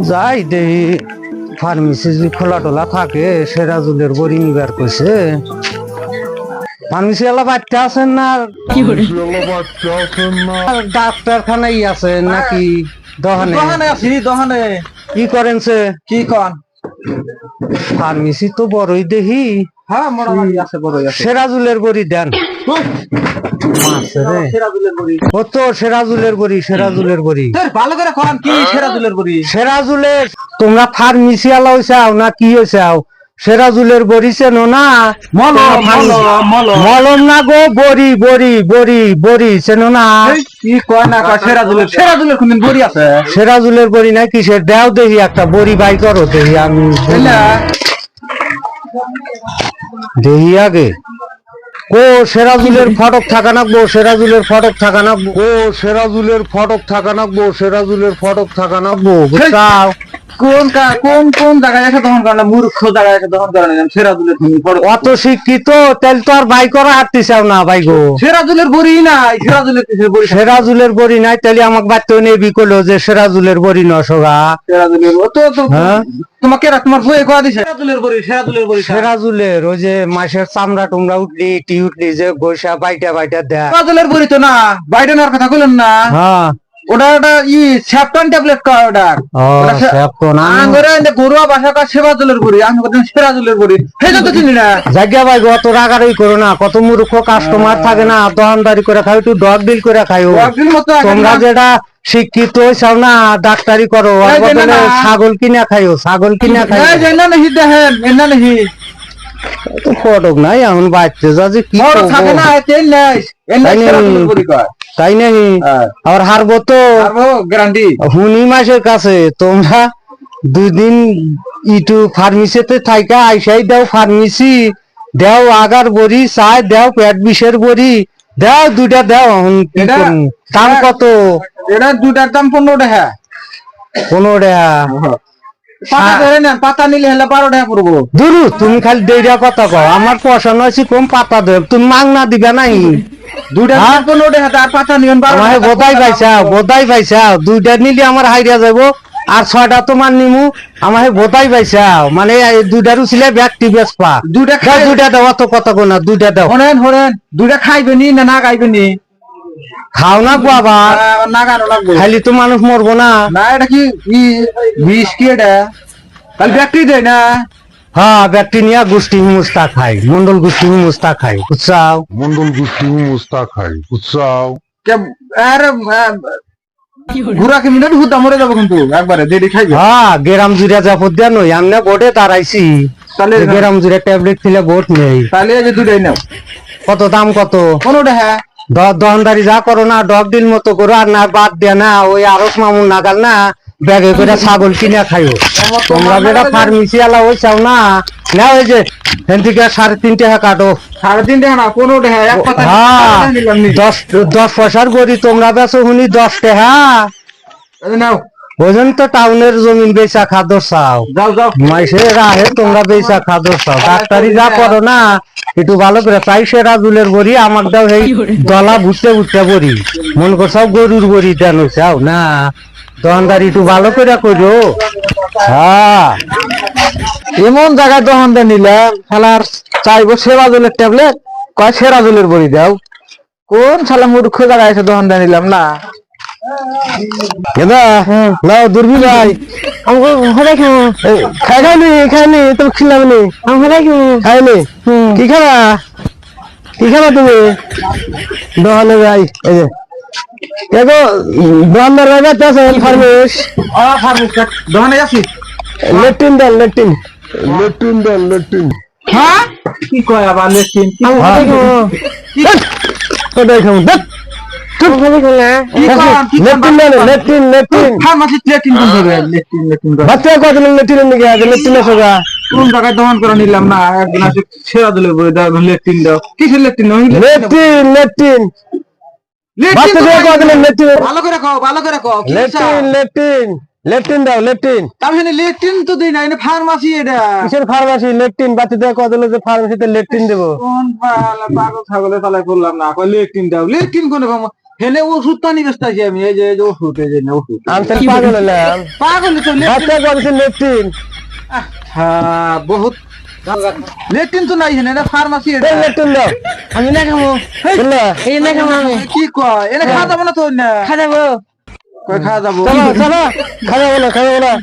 যাই দেই ফার্মেসি যদি খোলা টোলা থাকে সেরাজুলের বড়ি নিবার কইছে। ফার্মেসি ওয়ালা বাচ্চা আছেন না? ডাক্তারখানাই আছে নাকি? দোকানে আছি দোকানে। কি করেন সে? কি কন? ফার্মেসি তো বড়ই দেখি। হ্যাঁ মোটামুটি আছে, বড়ই আছে। সেরাজুলের বড়ি দেন। ও তো সেরাজুলের বড়ি, সেরাজুলের বড়ি। ভালো করে কন, কি সেরাজুলের বড়ি? সেরাজুলের তোমরা ফার্মেসি ওয়ালা হইছাও না কি হইছাও? সেরাজুলের বড়ি চেনো না? মলম না গো, বড়ি বড়ি বড়ি বড়ি চেনো না? কি কয় না কয়? সেরাজুলের সেরাজুলের কোনদিন বড়ি আছে? সেরাজুলের বড়ি নাই কিসের? দেও দেখি একটা বড়ি বাই করো দেখি। আমি দেখি আগে। ও সেরাজুলের ফটক থাকা নাকবো, সেরাজুলের ফটক থাকা নাকবো। ও সেরাজুলের ফটক থাকা নাকবো, সেরাজুলের ফটক থাকা নাকবো। বুঝছাও? কোন কোন কোন জায়গায় এসে দহন করেন? মূর্খ জায়গায় এসে দহন করেন সেরাজুলের। অত শিক্ষিত তাহলে তো আর বাই করা হাঁটতে চাও না ভাই গো। সেরাজুলের বড়ি নাই, সেরাজুলের কিসের বড়ি? সেরাজুলের বড়ি নাই তাহলে আমাকে বাচ্চা নেবি করলো যে সেরাজুলের বড়ি নসগা। সেরাজুলের তো হ্যাঁ তোমাকে তোমার বই কোয়া দিছে? সেরাজুলের বড়ি, সেরাজুলের বড়ি। সেরাজুলের ওই যে মাসের চামড়া টুমড়া উঠলি টি উঠলি যে গোসা বাইটা বাইটা দেয়। সেরাজুলের বড়ি তো না, বাইডেনের কথা বললেন না? হ্যাঁ ওটা ওটা স্যাপটন ট্যাবলেট কয় ওটা? আঙ্গুরে গরুয়া ভাষা কয় সেরাজুলের বড়ি, আমি বলতেন সেরাজুলের বড়ি। সেটা তো চিনি না। জায়গা ভাই অত রাগারাগি করো না, কত মূর্খ কাস্টমার থাকে না, দোকানদারি করে খাও, একটু ডগ ডিল করে খাইও। তোমরা যেটা শিক্ষিত হইছাও না, ডাক্তারি করো, ছাগল কিনা খাইও, ছাগল কিনা খাইও। ফটক নাই এমন বাচ্চা যা যে কি তাই নাকি? আবার হারবো তো গ্যারান্টি হুনি মাসের কাছে। তোমরা 2 দিন ইটু ফার্মেসিতে থাইকা আইসাই দাও ফার্মেসি দেও, আগার বড়ি চাই দেও, পেট বিষের বড়ি দেও, 2টা দেও। দাম কত? এটা 2টার দাম 15 টাকা। 15 টাকা? পাতা ধরে নেন, পাতা নিলে হলে 12 টাকা পড়বো। দুরু তুমি খালি দেইরা কথা কও, আমার পয়সা নয়ছি কম, পাতা দেব তুমি মাংনা দিবা নাই? 2টা 15 টাকা আর পাতা নিবেন 12 টাকা। বোধাই পাইছাও, বোধাই পাইছাও। 2টা নিলে আমার হাইরিয়া যাবো, আর 6টা তোমার নিমু। আমার বোধাই পাইছাও, মানে 2টার উছিলে ব্যক্তি বেসপা। 2টা দাও, অত কথা কো না, 2টা দাও। হরেন হরেন 2টা খাইবেনি না না খাইবেনি? খাও না গো আবার, না গানো লাগবে। খাইলে তো মানুষ মরবো না। না এটা কি বিষ কি এটা? তাহলে ব্যক্তি দেয় না? হ্যাঁ ব্যক্তি নিয়ে গোষ্ঠী হুমুস্তা খাই, মন্ডল গোষ্ঠী হুমুস্তা খাই, বুঝছাও? মন্ডল গোষ্ঠী হুমুস্তা খাই, বুঝছাও? আরে ঘুরা কি মিনিট হুদা মরে যাবো কিন্তু একবারে দেরি খাইবে। হ্যাঁ গেরাম জুড়ে যাবো দেন, এমনি বোর্ডে দাঁড়াইছি। তাহলে গেরাম জুড়ে ট্যাবলেট ছিল বোর্ড নেই। তাহলে এই যে 2টাই নাও। কত দাম কত? 15 টাকা। দোকানদারি যা করো না, ডগ ডিল মতো করো, আর না বাদ দেয়া না ওই আরস মামুন নাগাল না ব্যাগে করে ছাগল কিনে খাইও। তোমরা যেটা ফার্মেসি আলা ওই চাও না, না ওই যে এখান থেকে 3.5 টাকা কাটো। 3.5 টাকা না 15 টাকা এক পাতা। হ্যাঁ 10 পয়সার গড়ি তোমরা বেচো হুনি 10 টাকা। নাও বোঝেন তো, টাউনের জমিন বেচা খাদর চাও, যাও যাও মাইসে রাহে তোমরা বেচা খাদর চাও। ডাক্তারি যা করো না একটু ভালো করে চাই। সেরাজুলের বড়ি আমার দাও, এই দলা ভুটতে ভুটতে বড়ি মন করছাও গরুর বড়ি দেন চাও না। দোকানদারি একটু ভালো করে করো। হ্যাঁ এমন জায়গায় দোকানদার নিলাম খেলার চাইবো সেরাজুলের ট্যাবলেট, কয় সেরাজুলের বড়ি দাও। কোন শালা মূর্খ জায়গায় এসে দোকানদার নিলাম না। দুর্বি ভাই খাইনি খাইনি তুমি খিলাম নি খাইনি কি খাবা, কি খাবা তুমি? দোকানে যাই এই যে দেখো দোকানদার ভাই আছেন ফার্মেস। দোকানে যাচ্ছি। লেট্রিন দেন, লেট্রিন লেট্রিন দেন, লেট্রিন। হ্যাঁ কি কয় আবার লেট্রিন? কোথায় খাবো দেখ কোন জায়গায় দহন করে নিলাম না? একদিন আসে সেরাজুলের বড়ি দাও, লেট্রিন দাও। কিসের লেট্রিন? ভালো করে খাও, ভালো করে খাও। লেট্রিন দাও, লেট্রিন। তাহলে লেট্রিন তো দেই না, এটা ফার্মাসি। এটা কিসের ফার্মাসি? লেট্রিন বাতি দেওয়া কত যে ফার্মাসিতে লেট্রিন দেবো? কোন পাগল ছাগলের তলায় পড়লাম না, লেট্রিন দাও। লেট্রিন কোন হেলে ওষুধ তো নিয়ে আসতেছি আমি, এই যে ওষুধ, এই যে ওষুধ। আমি তো পাগল হলাম পাগল তো বাচ্চা করছে লেট্রিন হ্যাঁ বহুত লেট্রিন তো নাই হেনে, এটা ফার্মাসি। এটা লেট্রিন দাও আমি না খাবো এই না খাবো আমি কি কয় এনে খাওয়া যাবো না তো না খাবো কই খাওয়া যাবো চলো চলো খাবো না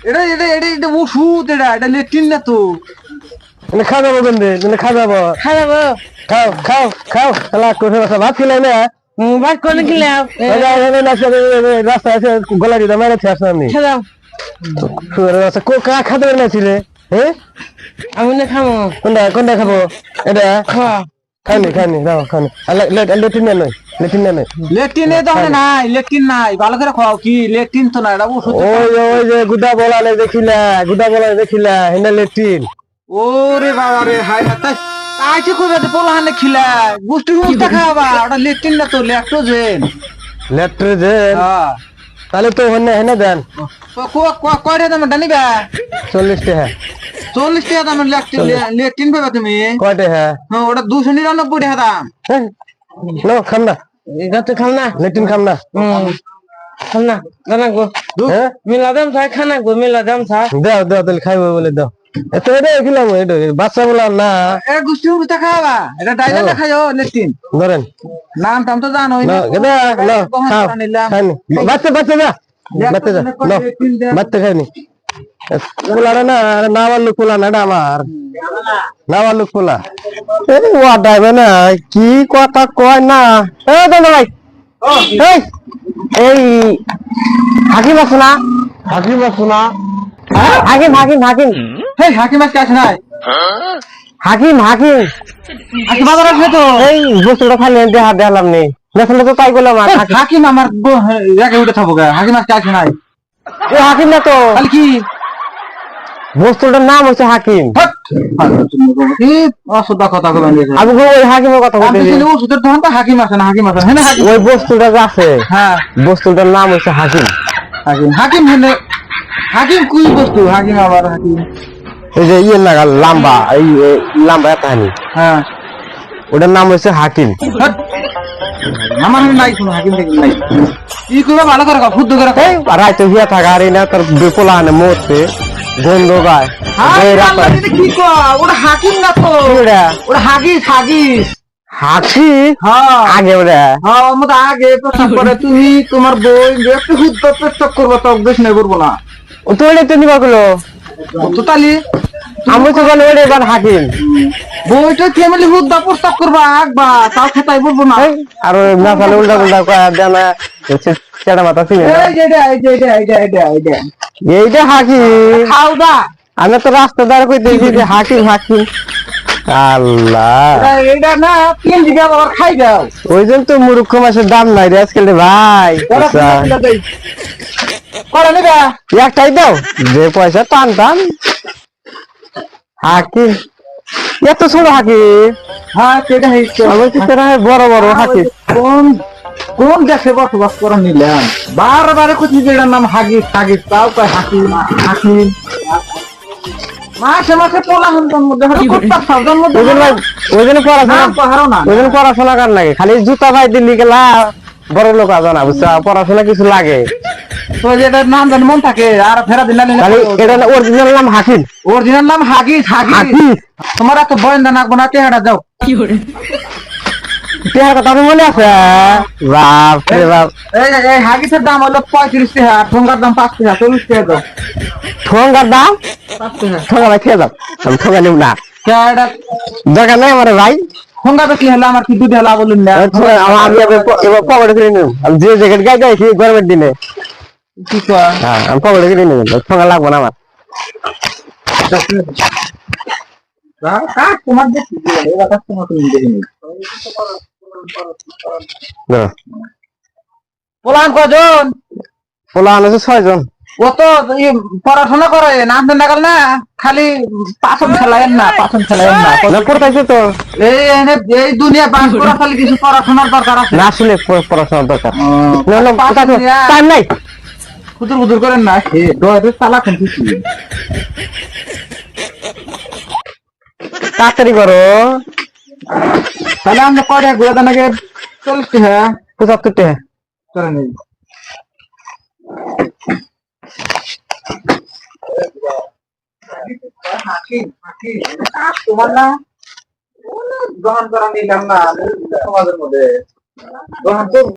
এটা এটা এটা এটা ওষুধ, এটা লেট্রিন না তো। খাওয়া যাবো কিন্তু খাওয়া যাবো খাবো খাও তাহলে কোথায় বসা ভাত খেলে না বাদ করে খেলাম রাস্তা আছে গলা দিতে মেরেছে আসলে আমি খেলাম খাতে পারে না ছিলে হ্যাঁ আমি না খাবো কোনটা খাবো এটা খাওয়া খাইনি দাও খাইনি লেট্রিন নয় লেট্রিন তো নাই, লেট্রিন নাই, ভালো করে খাও। কি লেট্রিন তো না, এটা ওষুধ। ওই যে গুদা বলা দেখিলা হেনা লেট্রিন ওরে বাবা রে, হাই তাই তাই ঠিক হবে তো পোলাহানে খিলা গোষ্ঠী মুক্তা খাওয়াবা, ওটা লেট্রিন না তো ল্যাক্টোজেন। লেট্রিন হ্যাঁ তাহলে তো হেনা দেন কয়টা দাম জানিবা? 40 টাকা 40 টাকা দাম লেট্রিন পাবা তুমি। কয়টা হ্যাঁ হ্যাঁ ওটা 299 টাকা দাম। নো খাম না এটা তো খাম না লেট্রিন খাম না খাম না জানা গো হ্যাঁ মিলা দাম থাক খানা গো মিলা দাম থাক দাও তাহলে খাইবো বলে দাও এত এটা খেলাম এটা বাচ্চা বলা না এটা গোষ্ঠী মুক্তা খাওয়াবা, এটা ডাইরেক্ট না খাইও লেট্রিন। ধরেন নাম টাম তো জানোই না না। এটা না খাও খাইনি বাচ্চা যা বাচ্চা খাইনি পোলারে না নাওয়ার লোক পোলা না এটা আমার নাওয়ার লোক পোলা এই ওয়াটাইবে না কি কথা কয় না এই দাদা ভাই এই হাকিম আছে না হাকিম হেই হাকিম আজকে আসে নাই? হাকিম আজকে বাজার আসবে তো। এই বস্তুটা খালি দেখা দেখালাম নেই দেখলে তো তাই করলাম আর হাকিম আমার রেখে উঠে থাকবো গা, হাকিম আজকে আসে নাই। হাকিম না তো তাহলে কি বস্তুটার নাম হচ্ছে হাকিম অসুবিধা কথা বলবেন? আমি ওই হাকিমের কথা বলতে ওষুধের দোকান তো হাকিম আছে না, হাকিম আছে হ্যাঁ হাকিম। ওই বস্তুটা যে আছে হ্যাঁ বস্তুটার নাম হচ্ছে হাকিম হাকিম হেনে হাকিম কুই বস্তু হাকিম আবার হাকিম। এই যে ইয়ে লাগাল লাম্বা এই লাম্বা এতাহানি হ্যাঁ ওটার নাম হচ্ছে হাকিম আমার নাই কোনো হাকিম টাকিম নাই। কি করবে ভালো করে ফুদ্ধ করে এই রাইতে হিয়া থাকা আর না তার বেপোলা আনে মরছে গন্ধ গায় কি কয় ওটা হাকিম না তো, ওটা হাগিস হাগিস হাকি হ্যাঁ আগে ওরা হ্যাঁ আমাদের আগে প্রস্তাব করে তুমি তোমার বই একটু শুদ্ধ প্রস্তাব করবো তো বেশি নাই করবো না ও তো ওটা তো নিবা গেলো তো তালি আমি তো বলে ওটা এবার হাকিম বইটা ফ্যামিলি হুদ্দা প্রস্তাব করবা আঁকবা তাও খেতাই বলবো না। আর না ফেলে উল্টা উল্টা কয়া দেয় না চেটা মাথা ছিল এইটা হাকিম খাও দা আমি তো রাস্তা দাঁড় করে দেখি যে হাকিম আল্লাহ এইটা না তিন দিকে আবার খাই দাও। ওই জন্য তো মূর্খ মাসের দাম নাই রে আজকাল রে ভাই করে নিবা একটাই দাও যে পয়সা টান হাকিম এত ছোট হাকিম হ্যাঁ সেটা হয়েছে বড় বড় হাকিম কোন কোন দেশে বসবাস করে নিলাম বারবার খুঁজছি যে এটার নাম হাগিস হাগিস তাও কয় হাকিম হাকিম মাসে মাসে পোলা হন্তার মধ্যে ওই জন্য পড়াশোনা কার লাগে খালি জুতা ভাই দিল্লি গেলা বড় লোক আজ না বুঝছা পড়াশোনা কিছু লাগে তো যেটার নাম জানি মন থাকে আর ফেরা দিলা এটা অরিজিনাল নাম হাকিম অরিজিনাল নাম হাগিস হাগিস তোমার এত বয়ন্দা নাকবো না চেহারা যাও টেহার কথা মনে আছে বাপ রে বাপ এই হাগিসের দাম হলো 35 টাকা, ঠোঙ্গার দাম 5 টাকা, 40 টাকা দাও। ঠোঙ্গার দাম 5 টাকা ঠোঙ্গা ভাই খেয়ে যাও আমি ঠোঙ্গা নিব না এটা দরকার নাই আমার ভাই ঠোঙ্গা বেশি হলে আমার কি দুধ হেলা বলুন না আমি এবার পকেটে কিনে নিব আমি যে জ্যাকেট গায়ে যাইছি গরমের দিনে কি কয় হ্যাঁ আমি পকেটে কিনে নিব ঠোঙ্গা লাগবো না আমার তোমার দেখি এবার তোমার দেখি পোলান কজন পোলান আছে 6 জন ও তো পড়াশোনা করে নাম নাগাল না খালি পাছন খেলায়েন না পড়তাইছে তো এই দুনিয়া বাস করা খালি কিছু পড়াশোনার দরকার আছে না আসলে পড়াশোনার দরকার টাইম নাই খুদুর খুদুর করেন না সে ডয়ের চালা কিন্তু তাড়াতাড়ি করো তাহলে আমরা কয়টা ঘুরে দানাকে 40 টাকা 75 টাকা করে নেই তোমার না গ্রহণ করা নিলাম না সমাজের মধ্যে গ্রহণ